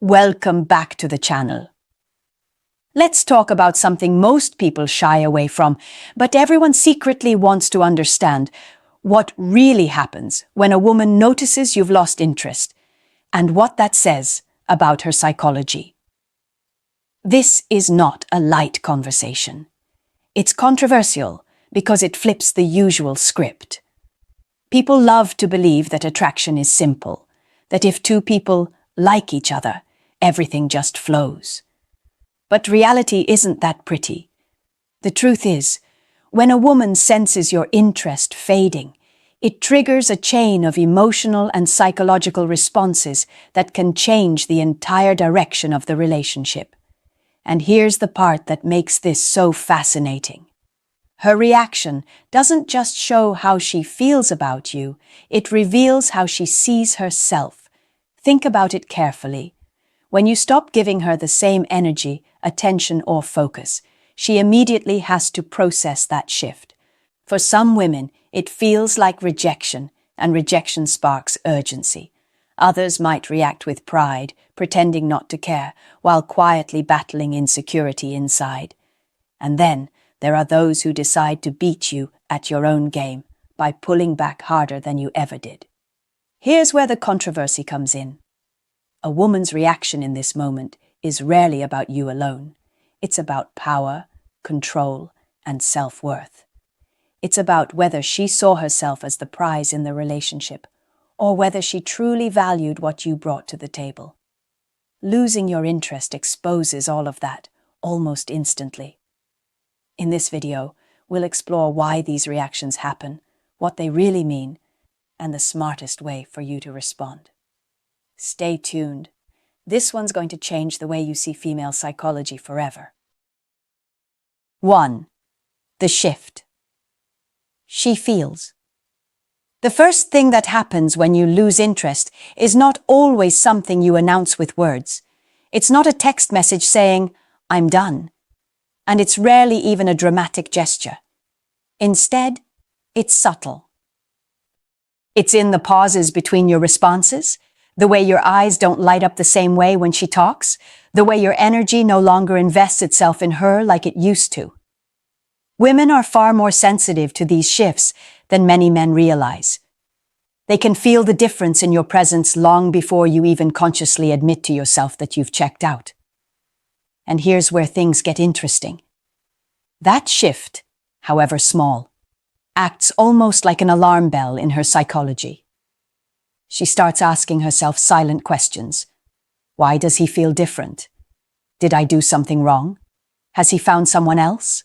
Welcome back to the channel. Let's talk about something most people shy away from, but everyone secretly wants to understand: what really happens when a woman notices you've lost interest, and what that says about her psychology. This is not a light conversation. It's controversial because it flips the usual script. People love to believe that attraction is simple, that if two people like each other, everything just flows. But reality isn't that pretty. The truth is, when a woman senses your interest fading, it triggers a chain of emotional and psychological responses that can change the entire direction of the relationship. And here's the part that makes this so fascinating. Her reaction doesn't just show how she feels about you, it reveals how she sees herself. Think about it carefully. When you stop giving her the same energy, attention, or focus, she immediately has to process that shift. For some women, it feels like rejection, and rejection sparks urgency. Others might react with pride, pretending not to care, while quietly battling insecurity inside. And then there are those who decide to beat you at your own game by pulling back harder than you ever did. Here's where the controversy comes in. A woman's reaction in this moment is rarely about you alone. It's about power, control, and self-worth. It's about whether she saw herself as the prize in the relationship, or whether she truly valued what you brought to the table. Losing your interest exposes all of that, almost instantly. In this video, we'll explore why these reactions happen, what they really mean, and the smartest way for you to respond. Stay tuned. This one's going to change the way you see female psychology forever. 1. The shift. She feels. The first thing that happens when you lose interest is not always something you announce with words. It's not a text message saying, "I'm done." And it's rarely even a dramatic gesture. Instead, it's subtle. It's in the pauses between your responses, the way your eyes don't light up the same way when she talks, the way your energy no longer invests itself in her like it used to. Women are far more sensitive to these shifts than many men realize. They can feel the difference in your presence long before you even consciously admit to yourself that you've checked out. And here's where things get interesting. That shift, however small, acts almost like an alarm bell in her psychology. She starts asking herself silent questions. Why does he feel different? Did I do something wrong? Has he found someone else?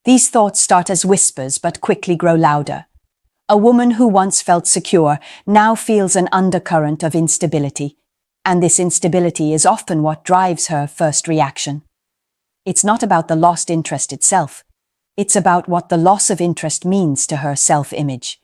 These thoughts start as whispers but quickly grow louder. A woman who once felt secure now feels an undercurrent of instability, and this instability is often what drives her first reaction. It's not about the lost interest itself. It's about what the loss of interest means to her self-image.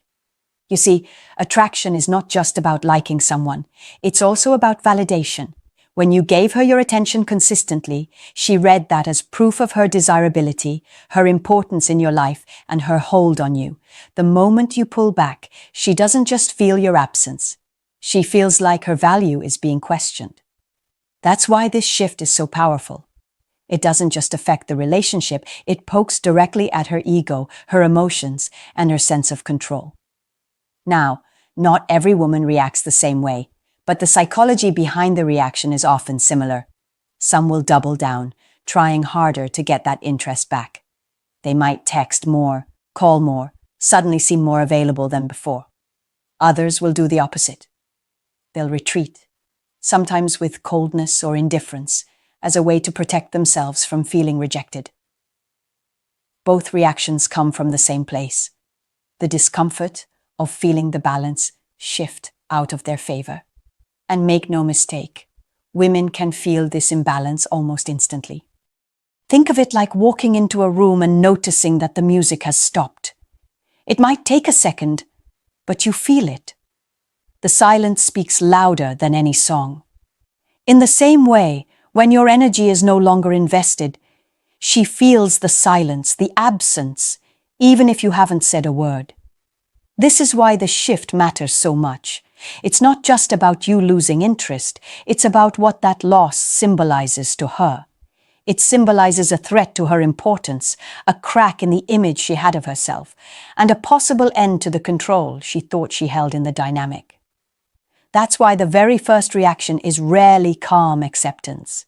You see, attraction is not just about liking someone. It's also about validation. When you gave her your attention consistently, she read that as proof of her desirability, her importance in your life, and her hold on you. The moment you pull back, she doesn't just feel your absence. She feels like her value is being questioned. That's why this shift is so powerful. It doesn't just affect the relationship, it pokes directly at her ego, her emotions, and her sense of control. Now, not every woman reacts the same way, but the psychology behind the reaction is often similar. Some will double down, trying harder to get that interest back. They might text more, call more, suddenly seem more available than before. Others will do the opposite. They'll retreat, sometimes with coldness or indifference, as a way to protect themselves from feeling rejected. Both reactions come from the same place: the discomfort of feeling the balance shift out of their favor. And make no mistake, women can feel this imbalance almost instantly. Think of it like walking into a room and noticing that the music has stopped. It might take a second, but you feel it. The silence speaks louder than any song. In the same way, when your energy is no longer invested, she feels the silence, the absence, even if you haven't said a word. This is why the shift matters so much. It's not just about you losing interest, it's about what that loss symbolizes to her. It symbolizes a threat to her importance, a crack in the image she had of herself, and a possible end to the control she thought she held in the dynamic. That's why the very first reaction is rarely calm acceptance.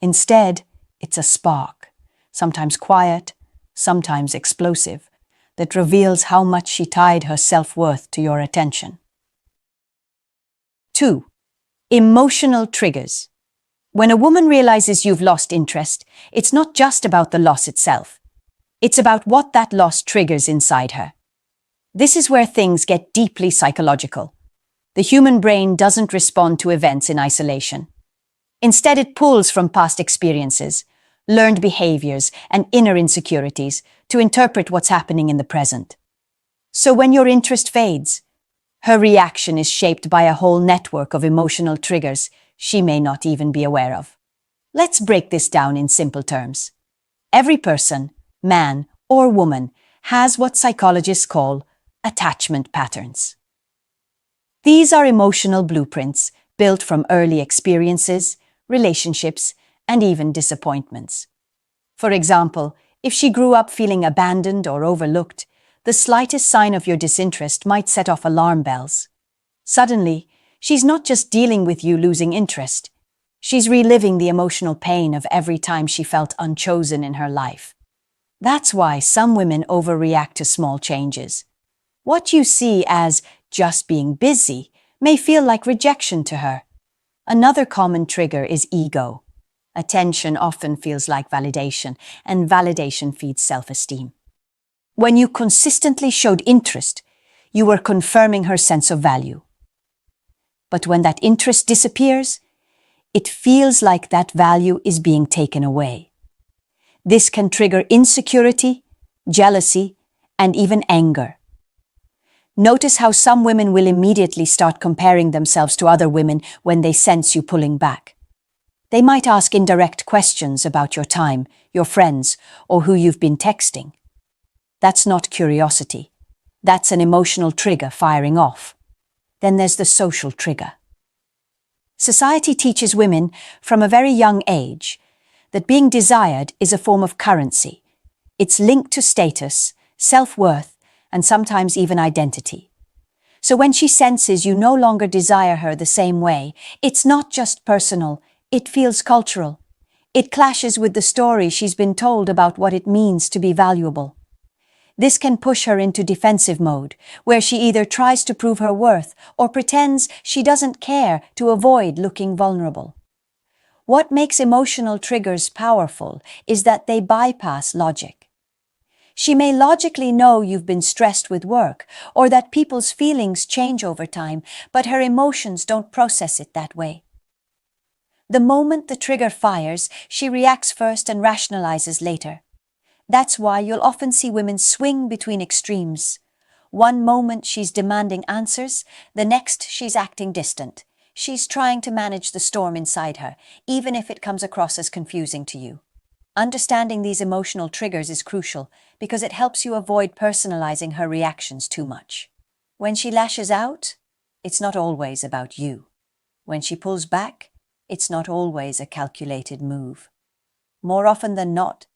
Instead, it's a spark, sometimes quiet, sometimes explosive, that reveals how much she tied her self-worth to your attention. 2. Emotional triggers. When a woman realizes you've lost interest, it's not just about the loss itself. It's about what that loss triggers inside her. This is where things get deeply psychological. The human brain doesn't respond to events in isolation. Instead, it pulls from past experiences, learned behaviors, and inner insecurities to interpret what's happening in the present. So when your interest fades, her reaction is shaped by a whole network of emotional triggers she may not even be aware of. Let's break this down in simple terms. Every person, man or woman, has what psychologists call attachment patterns. These are emotional blueprints built from early experiences, relationships, and even disappointments. For example, if she grew up feeling abandoned or overlooked, the slightest sign of your disinterest might set off alarm bells. Suddenly, she's not just dealing with you losing interest. She's reliving the emotional pain of every time she felt unchosen in her life. That's why some women overreact to small changes. What you see as just being busy may feel like rejection to her. Another common trigger is ego. Attention often feels like validation, and validation feeds self-esteem. When you consistently showed interest, you were confirming her sense of value. But when that interest disappears, it feels like that value is being taken away. This can trigger insecurity, jealousy, and even anger. Notice how some women will immediately start comparing themselves to other women when they sense you pulling back. They might ask indirect questions about your time, your friends, or who you've been texting. That's not curiosity. That's an emotional trigger firing off. Then there's the social trigger. Society teaches women from a very young age that being desired is a form of currency. It's linked to status, self-worth, and sometimes even identity. So when she senses you no longer desire her the same way, it's not just personal, it feels cultural. It clashes with the story she's been told about what it means to be valuable. This can push her into defensive mode, where she either tries to prove her worth or pretends she doesn't care to avoid looking vulnerable. What makes emotional triggers powerful is that they bypass logic. She may logically know you've been stressed with work or that people's feelings change over time, but her emotions don't process it that way. The moment the trigger fires, she reacts first and rationalizes later. That's why you'll often see women swing between extremes. One moment she's demanding answers, the next she's acting distant. She's trying to manage the storm inside her, even if it comes across as confusing to you. Understanding these emotional triggers is crucial because it helps you avoid personalizing her reactions too much. When she lashes out, it's not always about you. When she pulls back, it's not always a calculated move. More often than not,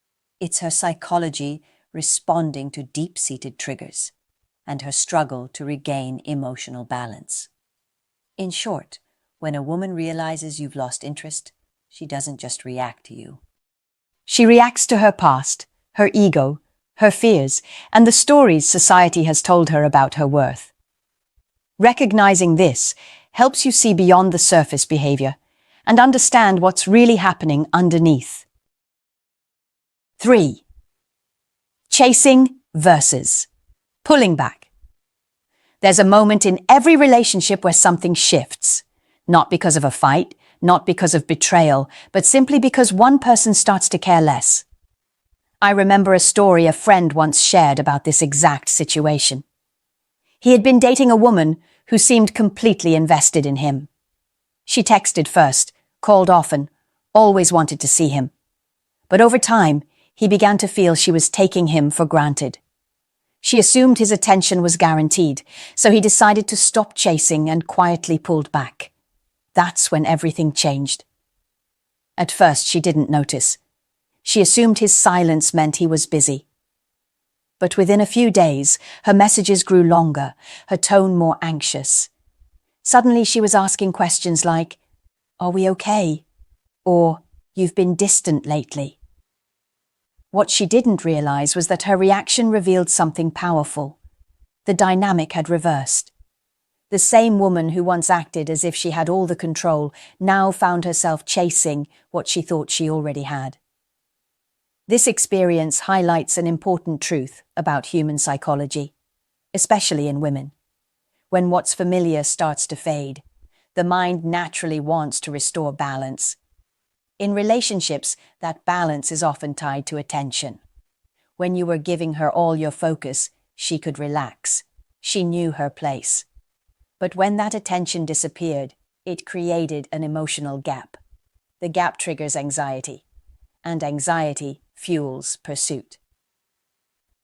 it's her psychology responding to deep-seated triggers and her struggle to regain emotional balance. In short, when a woman realizes you've lost interest, she doesn't just react to you. She reacts to her past, her ego, her fears, and the stories society has told her about her worth. Recognizing this helps you see beyond the surface behavior and understand what's really happening underneath. 3. Chasing versus pulling back. There's a moment in every relationship where something shifts, not because of a fight, not because of betrayal, but simply because one person starts to care less. I remember a story a friend once shared about this exact situation. He had been dating a woman who seemed completely invested in him. She texted first, called often, always wanted to see him. But over time, he began to feel she was taking him for granted. She assumed his attention was guaranteed, so he decided to stop chasing and quietly pulled back. That's when everything changed. At first, she didn't notice. She assumed his silence meant he was busy. But within a few days, her messages grew longer, her tone more anxious. Suddenly, she was asking questions like, "Are we okay?" Or, "You've been distant lately." What she didn't realize was that her reaction revealed something powerful. The dynamic had reversed. The same woman who once acted as if she had all the control now found herself chasing what she thought she already had. This experience highlights an important truth about human psychology, especially in women. When what's familiar starts to fade, the mind naturally wants to restore balance. In relationships, that balance is often tied to attention. When you were giving her all your focus, she could relax. She knew her place. But when that attention disappeared, it created an emotional gap. The gap triggers anxiety, and anxiety fuels pursuit.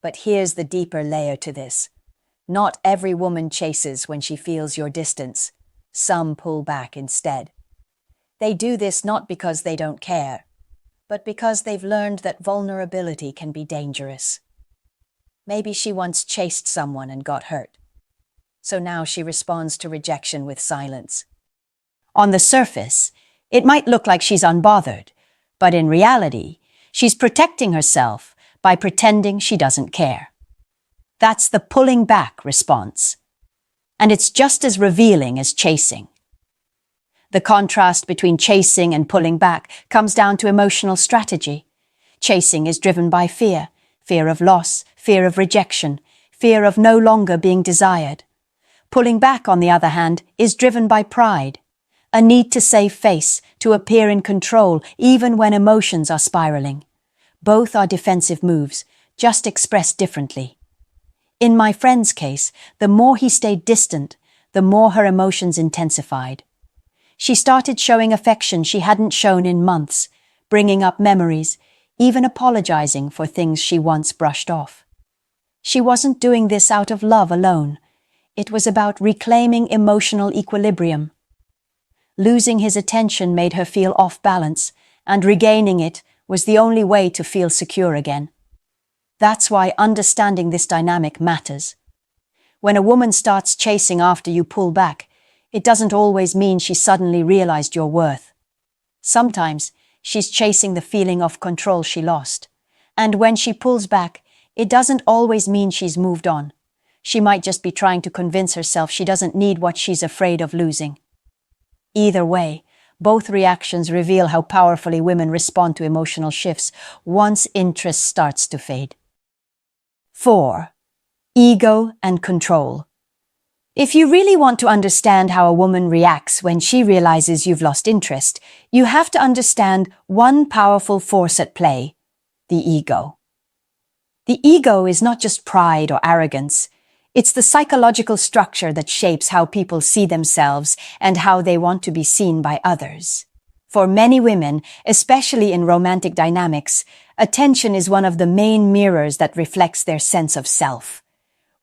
But here's the deeper layer to this. Not every woman chases when she feels your distance. Some pull back instead. They do this not because they don't care, but because they've learned that vulnerability can be dangerous. Maybe she once chased someone and got hurt. So now she responds to rejection with silence. On the surface, it might look like she's unbothered, but in reality, she's protecting herself by pretending she doesn't care. That's the pulling back response. And it's just as revealing as chasing. The contrast between chasing and pulling back comes down to emotional strategy. Chasing is driven by fear, fear of loss, fear of rejection, fear of no longer being desired. Pulling back, on the other hand, is driven by pride, a need to save face, to appear in control, even when emotions are spiraling. Both are defensive moves, just expressed differently. In my friend's case, the more he stayed distant, the more her emotions intensified. She started showing affection she hadn't shown in months, bringing up memories, even apologizing for things she once brushed off. She wasn't doing this out of love alone. It was about reclaiming emotional equilibrium. Losing his attention made her feel off balance, and regaining it was the only way to feel secure again. That's why understanding this dynamic matters. When a woman starts chasing after you pull back, it doesn't always mean she suddenly realized your worth. Sometimes she's chasing the feeling of control she lost. And when she pulls back, it doesn't always mean she's moved on. She might just be trying to convince herself she doesn't need what she's afraid of losing. Either way, both reactions reveal how powerfully women respond to emotional shifts once interest starts to fade. 4. Ego and control. If you really want to understand how a woman reacts when she realizes you've lost interest, you have to understand one powerful force at play: the ego. The ego is not just pride or arrogance. It's the psychological structure that shapes how people see themselves and how they want to be seen by others. For many women, especially in romantic dynamics, attention is one of the main mirrors that reflects their sense of self.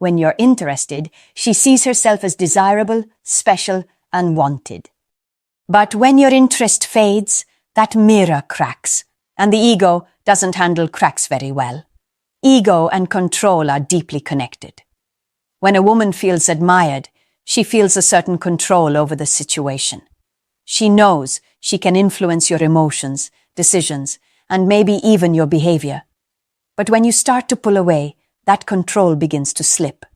When you're interested, she sees herself as desirable, special, and wanted. But when your interest fades, that mirror cracks, and the ego doesn't handle cracks very well. Ego and control are deeply connected. When a woman feels admired, she feels a certain control over the situation. She knows she can influence your emotions, decisions, and maybe even your behavior. But when you start to pull away, that control begins to slip.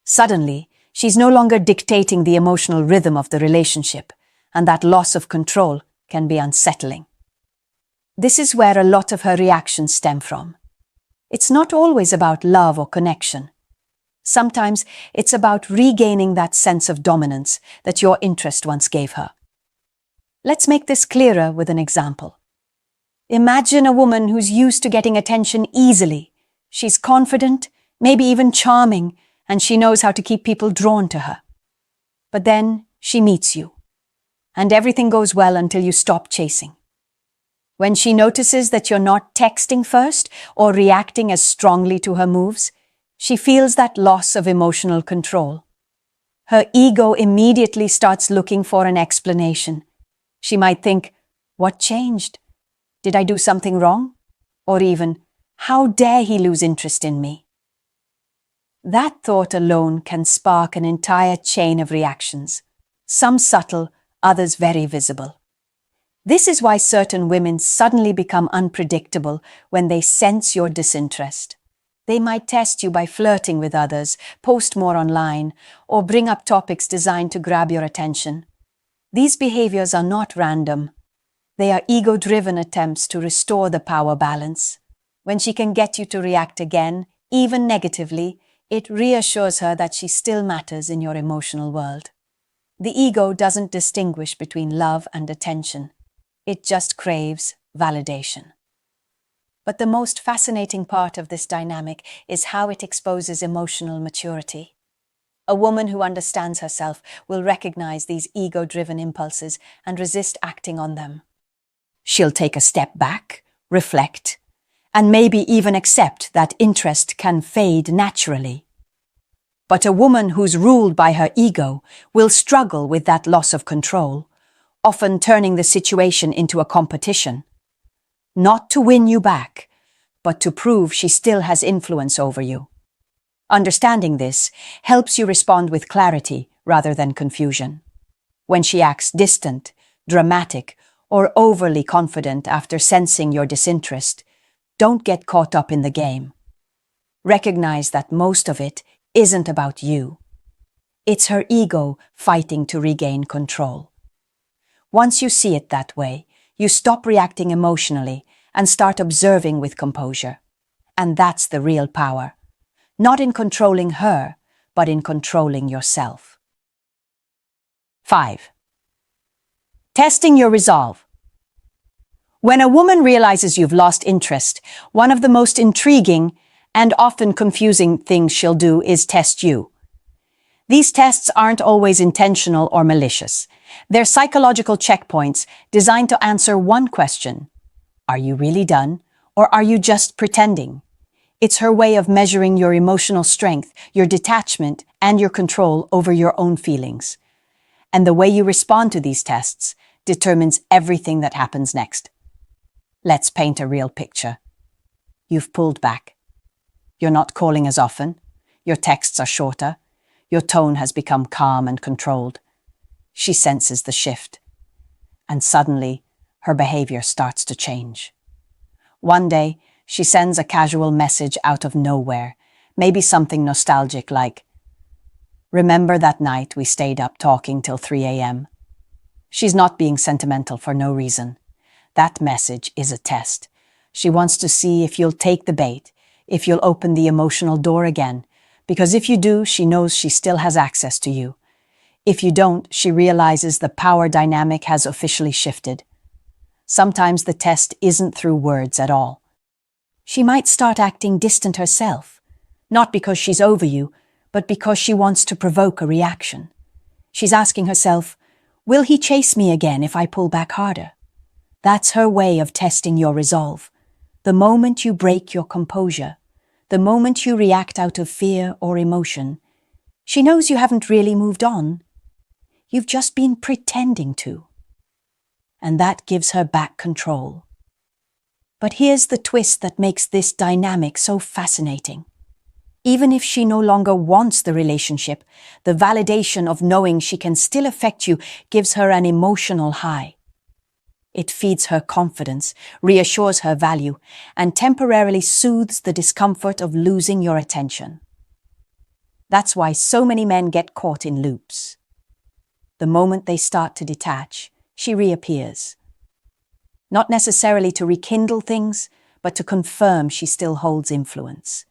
Suddenly, she's no longer dictating the emotional rhythm of the relationship, and that loss of control can be unsettling. This is where a lot of her reactions stem from. It's not always about love or connection. Sometimes it's about regaining that sense of dominance that your interest once gave her. Let's make this clearer with an example. Imagine a woman who's used to getting attention easily. She's confident, maybe even charming, and she knows how to keep people drawn to her. But then she meets you, and everything goes well until you stop chasing. When she notices that you're not texting first or reacting as strongly to her moves, She feels that loss of emotional control. Her ego immediately starts looking for an explanation. She might think, what changed? Did I do something wrong? Or even, how dare he lose interest in me? That thought alone can spark an entire chain of reactions, some subtle, others very visible. This is why certain women suddenly become unpredictable when they sense your disinterest. They might test you by flirting with others, post more online, or bring up topics designed to grab your attention. These behaviors are not random. They are ego-driven attempts to restore the power balance. When she can get you to react again, even negatively, it reassures her that she still matters in your emotional world. The ego doesn't distinguish between love and attention. It just craves validation. But the most fascinating part of this dynamic is how it exposes emotional maturity. A woman who understands herself will recognize these ego-driven impulses and resist acting on them. She'll take a step back, reflect, and maybe even accept that interest can fade naturally. But a woman who's ruled by her ego will struggle with that loss of control, often turning the situation into a competition. Not to win you back, but to prove she still has influence over you. Understanding this helps you respond with clarity rather than confusion. When she acts distant, dramatic, or overly confident after sensing your disinterest, don't get caught up in the game. Recognize that most of it isn't about you. It's her ego fighting to regain control. Once you see it that way, you stop reacting emotionally and start observing with composure. And that's the real power. Not in controlling her, but in controlling yourself. 5. Testing your resolve. When a woman realizes you've lost interest, one of the most intriguing and often confusing things she'll do is test you. These tests aren't always intentional or malicious. They're psychological checkpoints designed to answer one question. Are you really done, or are you just pretending? It's her way of measuring your emotional strength, your detachment, and your control over your own feelings. And the way you respond to these tests determines everything that happens next. Let's paint a real picture. You've pulled back. You're not calling as often. Your texts are shorter. Your tone has become calm and controlled. She senses the shift. And suddenly, her behavior starts to change. One day, she sends a casual message out of nowhere, maybe something nostalgic like, "Remember that night we stayed up talking till 3 a.m.? She's not being sentimental for no reason. That message is a test. She wants to see if you'll take the bait, if you'll open the emotional door again, because if you do, she knows she still has access to you. If you don't, she realizes the power dynamic has officially shifted. Sometimes the test isn't through words at all. She might start acting distant herself, not because she's over you, but because she wants to provoke a reaction. She's asking herself, will he chase me again if I pull back harder? That's her way of testing your resolve. The moment you break your composure, the moment you react out of fear or emotion, she knows you haven't really moved on. You've just been pretending to. And that gives her back control. But here's the twist that makes this dynamic so fascinating. Even if she no longer wants the relationship, the validation of knowing she can still affect you gives her an emotional high. It feeds her confidence, reassures her value, and temporarily soothes the discomfort of losing your attention. That's why so many men get caught in loops. The moment they start to detach, she reappears. Not necessarily to rekindle things, but to confirm she still holds influence.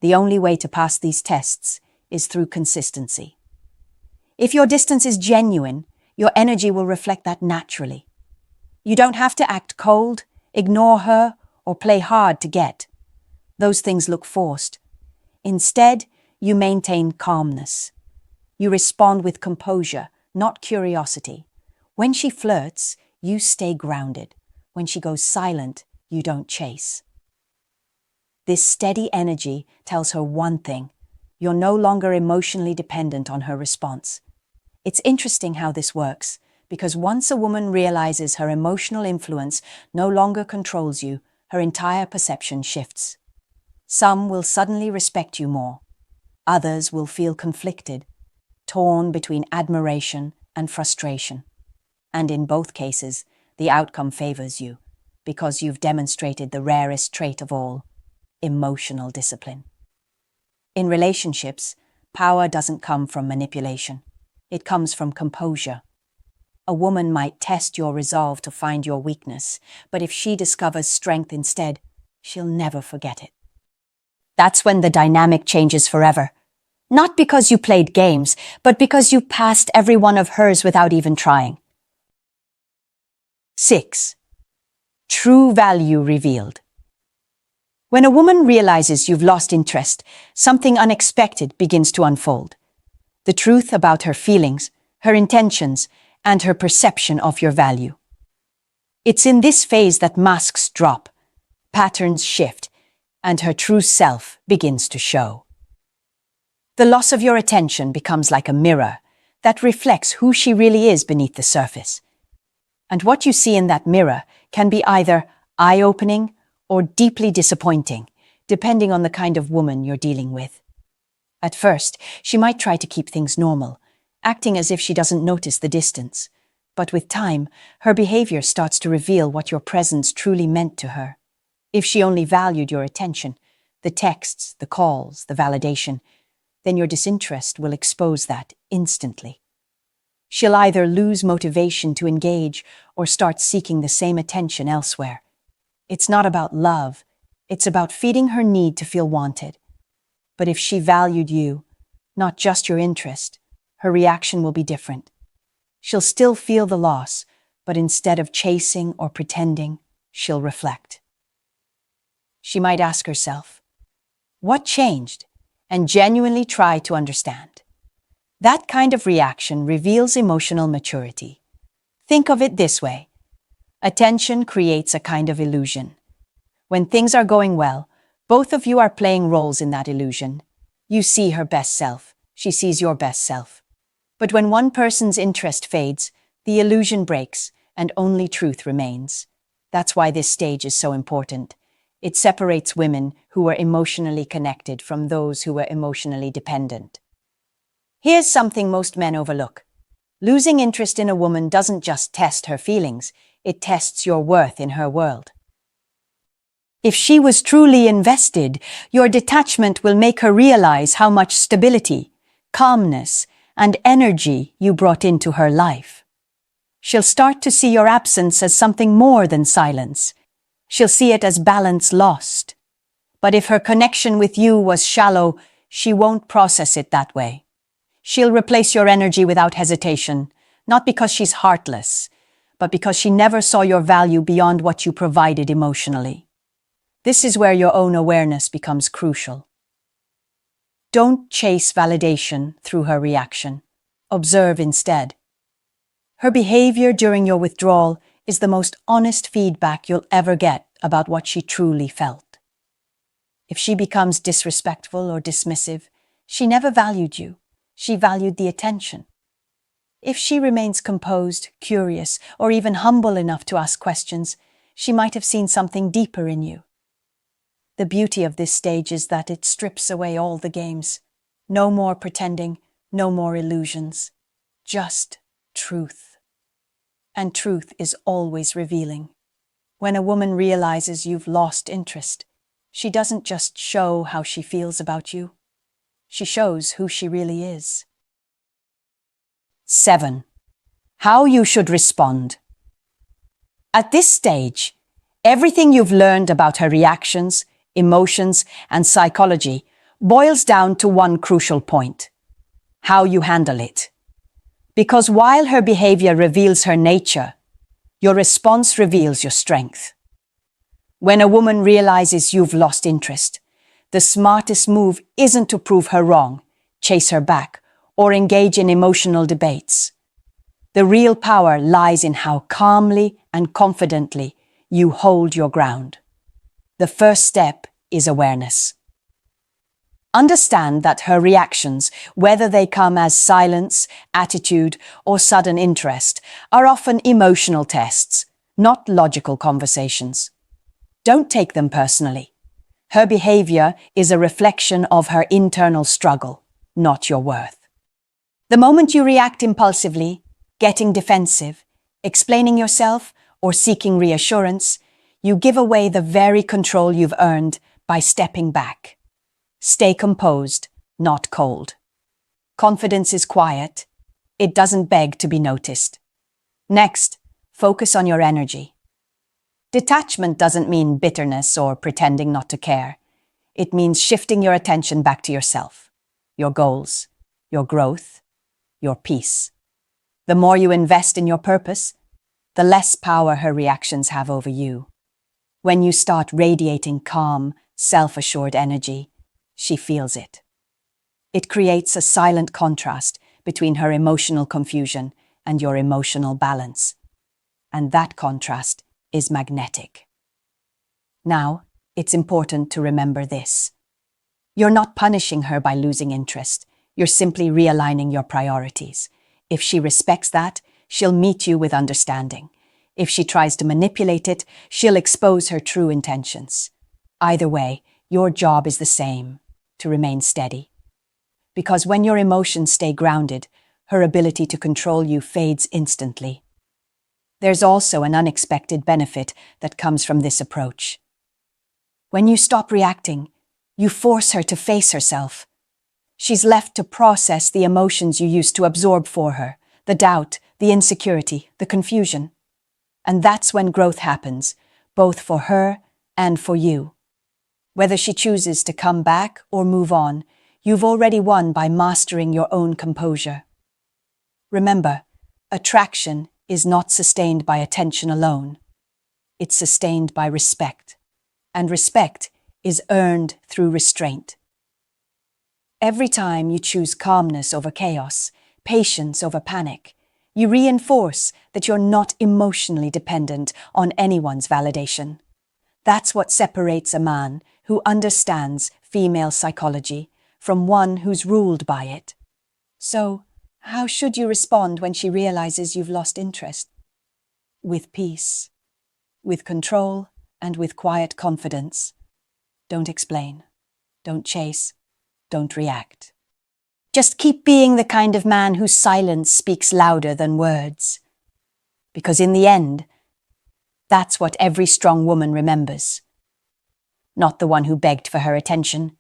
The only way to pass these tests is through consistency. If your distance is genuine, your energy will reflect that naturally. You don't have to act cold, ignore her, or play hard to get. Those things look forced. Instead, you maintain calmness. You respond with composure, not curiosity. When she flirts, you stay grounded. When she goes silent, you don't chase. This steady energy tells her one thing: you're no longer emotionally dependent on her response. It's interesting how this works, because once a woman realizes her emotional influence no longer controls you, her entire perception shifts. Some will suddenly respect you more. Others will feel conflicted, torn between admiration and frustration. And in both cases, the outcome favors you, because you've demonstrated the rarest trait of all: emotional discipline. In relationships, power doesn't come from manipulation. It comes from composure. A woman might test your resolve to find your weakness, but if she discovers strength instead, she'll never forget it. That's when the dynamic changes forever. Not because you played games, but because you passed every one of hers without even trying. 6. True value revealed. When a woman realizes you've lost interest, something unexpected begins to unfold. The truth about her feelings, her intentions, and her perception of your value. It's in this phase that masks drop, patterns shift, and her true self begins to show. The loss of your attention becomes like a mirror that reflects who she really is beneath the surface. And what you see in that mirror can be either eye-opening or deeply disappointing, depending on the kind of woman you're dealing with. At first, she might try to keep things normal, acting as if she doesn't notice the distance. But with time, her behavior starts to reveal what your presence truly meant to her. If she only valued your attention, the texts, the calls, the validation, then your disinterest will expose that instantly. She'll either lose motivation to engage or start seeking the same attention elsewhere. It's not about love, it's about feeding her need to feel wanted. But if she valued you, not just your interest, her reaction will be different. She'll still feel the loss, but instead of chasing or pretending, she'll reflect. She might ask herself, "What changed?" and genuinely try to understand. That kind of reaction reveals emotional maturity. Think of it this way: attention creates a kind of illusion. When things are going well, both of you are playing roles in that illusion. You see her best self, she sees your best self. But when one person's interest fades, the illusion breaks and only truth remains. That's why this stage is so important. It separates women who are emotionally connected from those who are emotionally dependent. Here's something most men overlook. Losing interest in a woman doesn't just test her feelings, it tests your worth in her world. If she was truly invested, your detachment will make her realize how much stability, calmness, and energy you brought into her life. She'll start to see your absence as something more than silence. She'll see it as balance lost. But if her connection with you was shallow, she won't process it that way. She'll replace your energy without hesitation, not because she's heartless, but because she never saw your value beyond what you provided emotionally. This is where your own awareness becomes crucial. Don't chase validation through her reaction. Observe instead. Her behavior during your withdrawal is the most honest feedback you'll ever get about what she truly felt. If she becomes disrespectful or dismissive, she never valued you. She valued the attention. If she remains composed, curious, or even humble enough to ask questions, she might have seen something deeper in you. The beauty of this stage is that it strips away all the games. No more pretending, no more illusions. Just truth. And truth is always revealing. When a woman realizes you've lost interest, she doesn't just show how she feels about you. She shows who she really is. 7. How you should respond. At this stage, everything you've learned about her reactions, emotions, and psychology boils down to one crucial point: how you handle it. Because while her behavior reveals her nature, your response reveals your strength. When a woman realizes you've lost interest, the smartest move isn't to prove her wrong, chase her back, or engage in emotional debates. The real power lies in how calmly and confidently you hold your ground. The first step is awareness. Understand that her reactions, whether they come as silence, attitude, or sudden interest, are often emotional tests, not logical conversations. Don't take them personally. Her behavior is a reflection of her internal struggle, not your worth. The moment you react impulsively, getting defensive, explaining yourself, or seeking reassurance, you give away the very control you've earned by stepping back. Stay composed, not cold. Confidence is quiet. It doesn't beg to be noticed. Next, focus on your energy. Detachment doesn't mean bitterness or pretending not to care. It means shifting your attention back to yourself, your goals, your growth, your peace. The more you invest in your purpose, the less power her reactions have over you. When you start radiating calm, self-assured energy, she feels it. It creates a silent contrast between her emotional confusion and your emotional balance. And that contrast is magnetic. Now, it's important to remember this. You're not punishing her by losing interest. You're simply realigning your priorities. If she respects that, she'll meet you with understanding. If she tries to manipulate it, she'll expose her true intentions. Either way, your job is the same, to remain steady. Because when your emotions stay grounded, her ability to control you fades instantly. There's also an unexpected benefit that comes from this approach. When you stop reacting, you force her to face herself. She's left to process the emotions you used to absorb for her, the doubt, the insecurity, the confusion. And that's when growth happens, both for her and for you. Whether she chooses to come back or move on, you've already won by mastering your own composure. Remember, attraction is not sustained by attention alone. It's sustained by respect. And respect is earned through restraint. Every time you choose calmness over chaos, patience over panic, you reinforce that you're not emotionally dependent on anyone's validation. That's what separates a man who understands female psychology from one who's ruled by it. So, how should you respond when she realizes you've lost interest? With peace, with control, and with quiet confidence. Don't explain. Don't chase. Don't react. Just keep being the kind of man whose silence speaks louder than words. Because in the end, that's what every strong woman remembers. Not the one who begged for her attention,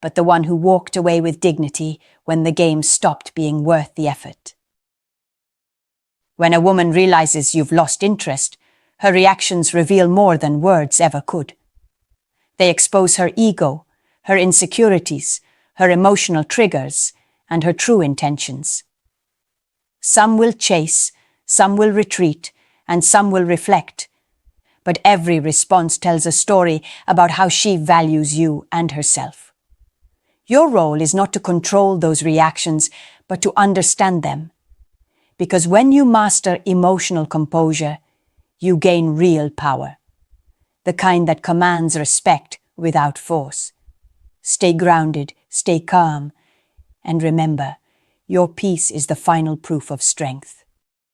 but the one who walked away with dignity when the game stopped being worth the effort. When a woman realizes you've lost interest, her reactions reveal more than words ever could. They expose her ego, her insecurities, her emotional triggers, and her true intentions. Some will chase, some will retreat, and some will reflect. But every response tells a story about how she values you and herself. Your role is not to control those reactions, but to understand them. Because when you master emotional composure, you gain real power. The kind that commands respect without force. Stay grounded, stay calm, and remember, your peace is the final proof of strength.